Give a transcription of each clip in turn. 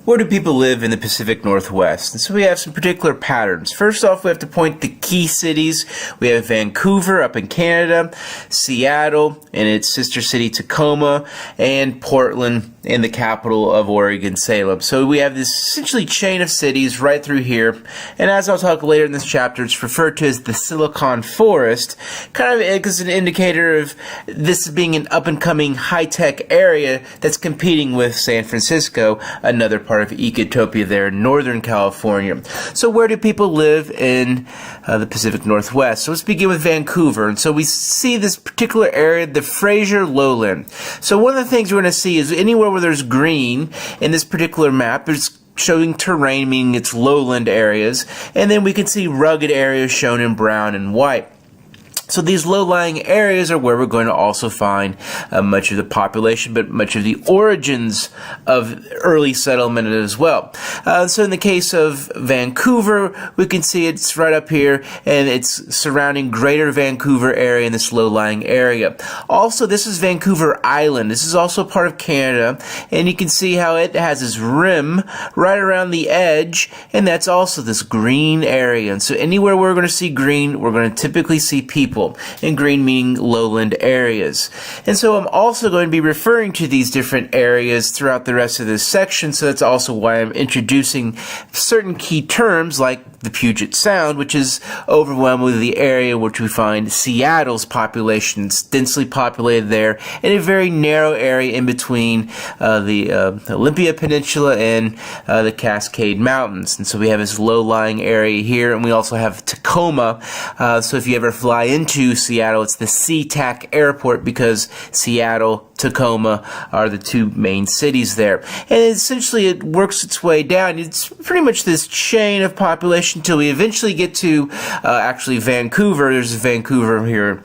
Where do people live in the Pacific Northwest? And so we have some particular patterns. First off, we have to point to key cities. We have Vancouver up in Canada, Seattle and its sister city Tacoma, and Portland in the capital of Oregon, Salem. So we have this essentially chain of cities right through here. And as I'll talk later in this chapter, it's referred to as the Silicon Forest, kind of as an indicator of this being an up-and-coming high-tech area that's competing with San Francisco, another part of Ecotopia there in Northern California. So where do people live in the Pacific Northwest? So let's begin with Vancouver. And so we see this particular area, the Fraser Lowland. So one of the things we're going to see is anywhere where there's green in this particular map, there's showing terrain, meaning it's lowland areas, and then we can see rugged areas shown in brown and white. So these low-lying areas are where we're going to also find much of the population, but much of the origins of early settlement as well. So in the case of Vancouver, we can see it's right up here, and it's surrounding Greater Vancouver area in this low-lying area. Also, this is Vancouver Island. This is also part of Canada, and you can see how it has this rim right around the edge, and that's also this green area. And so anywhere we're going to see green, we're going to typically see people. And green meaning lowland areas. And so I'm also going to be referring to these different areas throughout the rest of this section, so that's also why I'm introducing certain key terms like the Puget Sound, which is overwhelmingly the area which we find Seattle's population. It's densely populated there, and a very narrow area in between the Olympia Peninsula and the Cascade Mountains. And so we have this low-lying area here, and we also have Tacoma. So if you ever fly into Seattle, it's the SeaTac Airport because Seattle, Tacoma are the two main cities there. And essentially it works its way down. It's pretty much this chain of population until we eventually get to actually Vancouver. There's Vancouver here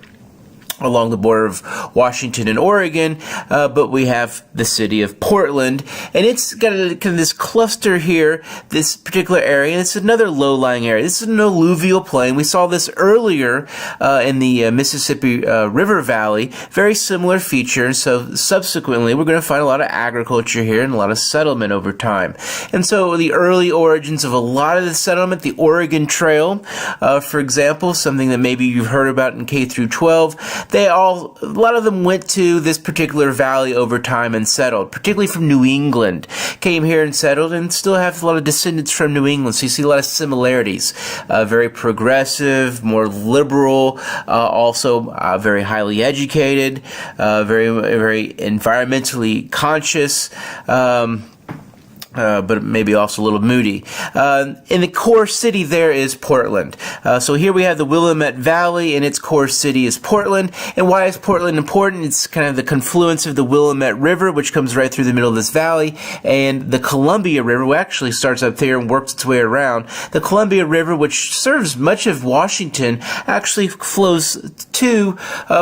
along the border of Washington and Oregon, but we have the city of Portland, and it's got kind of this cluster here, this particular area, and it's another low-lying area. This is an alluvial plain. We saw this earlier in the Mississippi River Valley, very similar feature, so subsequently we're going to find a lot of agriculture here and a lot of settlement over time. And so the early origins of a lot of the settlement, the Oregon Trail, for example, something that maybe you've heard about in K through 12, a lot of them went to this particular valley over time and settled, particularly from New England. Came here and settled and still have a lot of descendants from New England, so you see a lot of similarities. Very progressive, more liberal, also very highly educated, very environmentally conscious, but maybe also a little moody. In the core city there is Portland. So here we have the Willamette Valley, and its core city is Portland. And why is Portland important? It's kind of the confluence of the Willamette River, which comes right through the middle of this valley, and the Columbia River, which actually starts up there and works its way around. The Columbia River, which serves much of Washington, actually flows to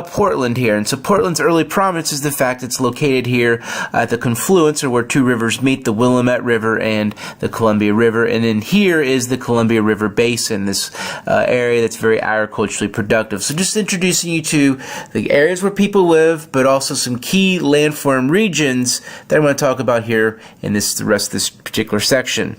Portland here. And so Portland's early prominence is the fact it's located here at the confluence, or where two rivers meet, the Willamette River and the Columbia River. And then here is the Columbia River Basin, this area that's very agriculturally productive. So just introducing you to the areas where people live, but also some key landform regions that I'm going to talk about here in the rest of this particular section.